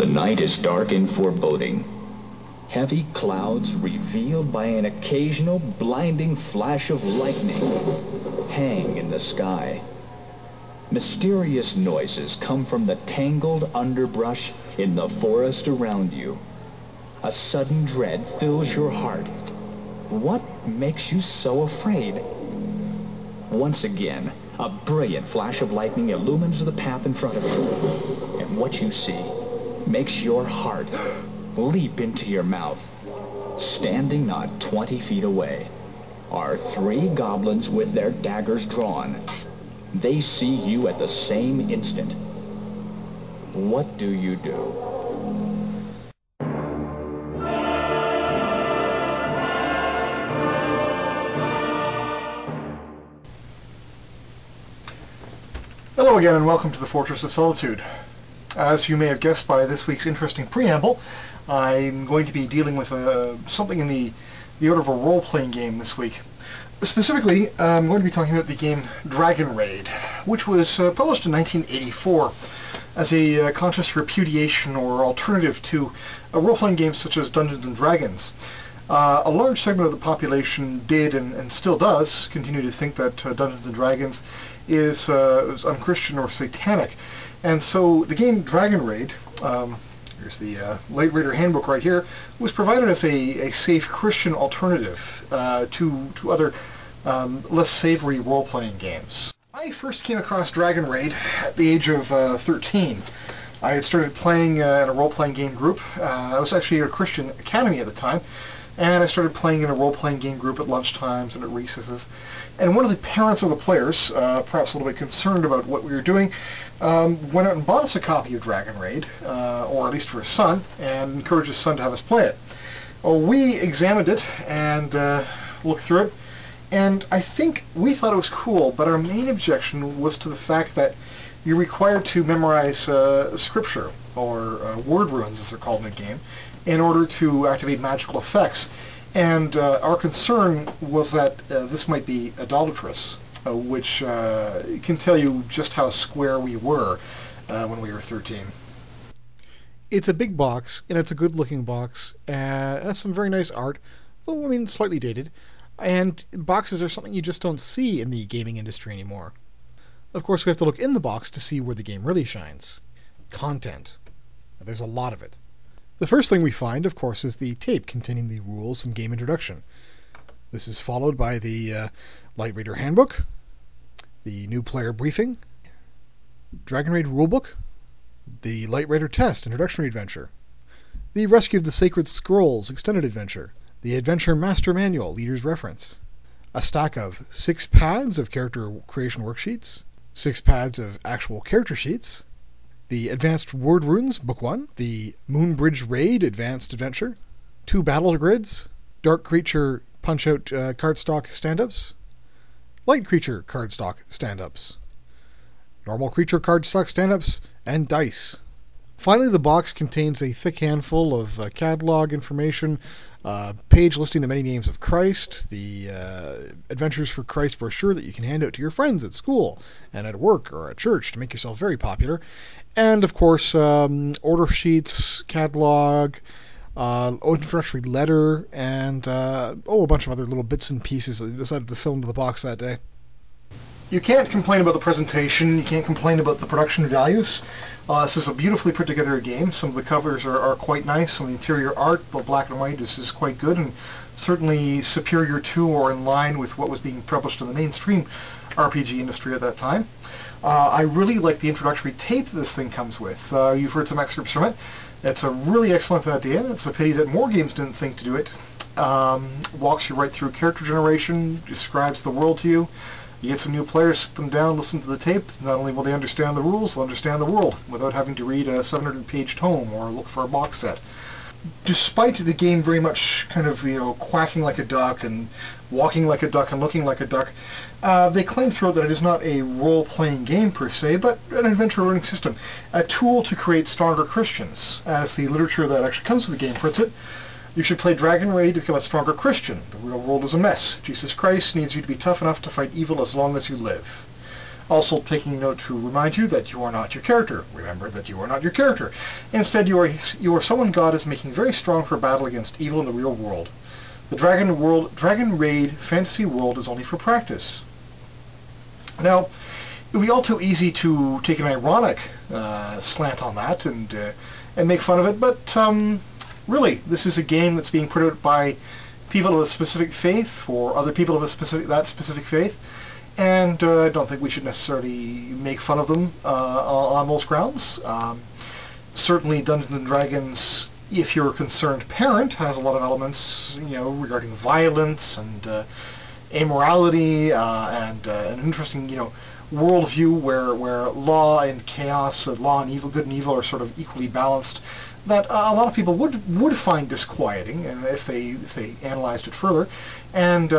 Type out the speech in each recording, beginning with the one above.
The night is dark and foreboding. Heavy clouds revealed by an occasional blinding flash of lightning hang in the sky. Mysterious noises come from the tangled underbrush in the forest around you. A sudden dread fills your heart. What makes you so afraid? Once again, a brilliant flash of lightning illumines the path in front of you, and what you see makes your heart leap into your mouth. Standing not 20 feet away are 3 goblins with their daggers drawn. They see you at the same instant. What do you do? Hello again and welcome to the Fortress of Solitude. As you may have guessed by this week's interesting preamble, I'm going to be dealing with something in the order of a role-playing game this week. Specifically, I'm going to be talking about the game Dragonraid, which was published in 1984 as a conscious repudiation or alternative to role-playing games such as Dungeons & Dragons. A large segment of the population did and still does continue to think that Dungeons & Dragons is unchristian or satanic. And so the game Dragonraid, here's the Light Raider handbook right here, was provided as a safe Christian alternative to other less savory role-playing games. I first came across Dragonraid at the age of 13. I had started playing in a role-playing game group. I was actually at a Christian academy at the time, and I started playing in a role-playing game group at lunchtimes and at recesses. And one of the parents of the players, perhaps a little bit concerned about what we were doing, went out and bought us a copy of Dragonraid, or at least for his son, and encouraged his son to have us play it. Well, we examined it and looked through it, and I think we thought it was cool, but our main objection was to the fact that you're required to memorize scripture, or word runes as they're called in the game, in order to activate magical effects. And our concern was that this might be idolatrous, which can tell you just how square we were when we were 13. It's a big box, and it's a good-looking box. It has some very nice art, though, I mean, slightly dated. And boxes are something you just don't see in the gaming industry anymore. Of course, we have to look in the box to see where the game really shines. Content. There's a lot of it. The first thing we find, of course, is the tape containing the rules and game introduction. This is followed by the Light Raider handbook, the new player briefing, Dragonraid rulebook, the Light Raider test introductory adventure, the Rescue of the Sacred Scrolls extended adventure, the Adventure Master Manual leader's reference, a stack of 6 pads of character creation worksheets, 6 pads of actual character sheets, the Advanced Word Runes, Book 1, the Moonbridge Raid Advanced Adventure, 2 Battle Grids, Dark Creature Punch-Out Cardstock Stand-Ups, Light Creature Cardstock Stand-Ups, Normal Creature Cardstock Stand-Ups, and Dice. Finally, the box contains a thick handful of catalog information, page listing the many names of Christ, the Adventures for Christ brochure that you can hand out to your friends at school and at work or at church to make yourself very popular, and of course order sheets, catalog, introductory letter, and a bunch of other little bits and pieces that they decided to fill into the box that day. You can't complain about the presentation, you can't complain about the production values. This is a beautifully put together game. Some of the covers are quite nice. Some of the interior art, the black and white, is quite good, and certainly superior to or in line with what was being published in the mainstream RPG industry at that time. I really like the introductory tape this thing comes with. You've heard some excerpts from it. It's a really excellent idea. It's a pity that more games didn't think to do it. Walks you right through character generation, describes the world to you. You get some new players, sit them down, listen to the tape. Not only will they understand the rules, they'll understand the world without having to read a 700-page tome or look for a box set. Despite the game very much kind of, quacking like a duck and walking like a duck and looking like a duck, they claim throughout that it is not a role-playing game per se, but an adventure learning system, a tool to create stronger Christians. As the literature that actually comes with the game puts it, you should play Dragonraid to become a stronger Christian. The real world is a mess. Jesus Christ needs you to be tough enough to fight evil as long as you live. Also taking note to remind you that you are not your character. Remember that you are not your character. Instead, you are someone God is making very strong for battle against evil in the real world. The Dragonraid fantasy world is only for practice. Now, it would be all too easy to take an ironic slant on that and make fun of it, but really, this is a game that's being put out by people of a specific faith for other people of that specific faith, and I don't think we should necessarily make fun of them on those grounds. Certainly, Dungeons & Dragons, if you're a concerned parent, has a lot of elements, regarding violence and amorality and an interesting, worldview where law and chaos, law and evil, good and evil are sort of equally balanced, that a lot of people would find disquieting if they analyzed it further, and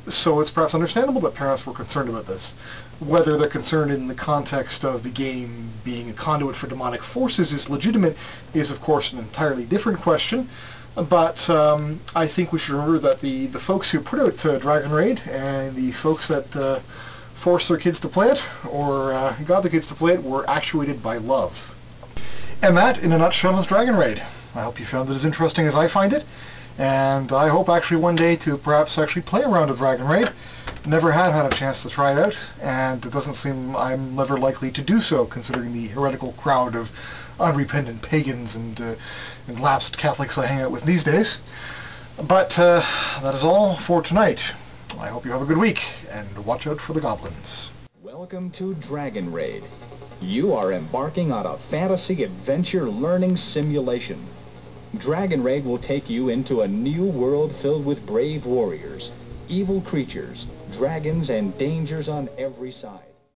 so it's perhaps understandable that parents were concerned about this. Whether they're concerned in the context of the game being a conduit for demonic forces is legitimate is, of course, an entirely different question. But I think we should remember that the folks who put out Dragonraid and the folks that forced their kids to play it, or got the kids to play it, were actuated by love. And that, in a nutshell, is Dragonraid. I hope you found it as interesting as I find it, and I hope actually one day to perhaps actually play a round of Dragonraid. Never had a chance to try it out, and it doesn't seem I'm ever likely to do so, considering the heretical crowd of unrepentant pagans and lapsed Catholics I hang out with these days. But that is all for tonight. I hope you have a good week, and watch out for the goblins. Welcome to Dragonraid. You are embarking on a fantasy adventure learning simulation. Dragonraid will take you into a new world filled with brave warriors, evil creatures, dragons, and dangers on every side.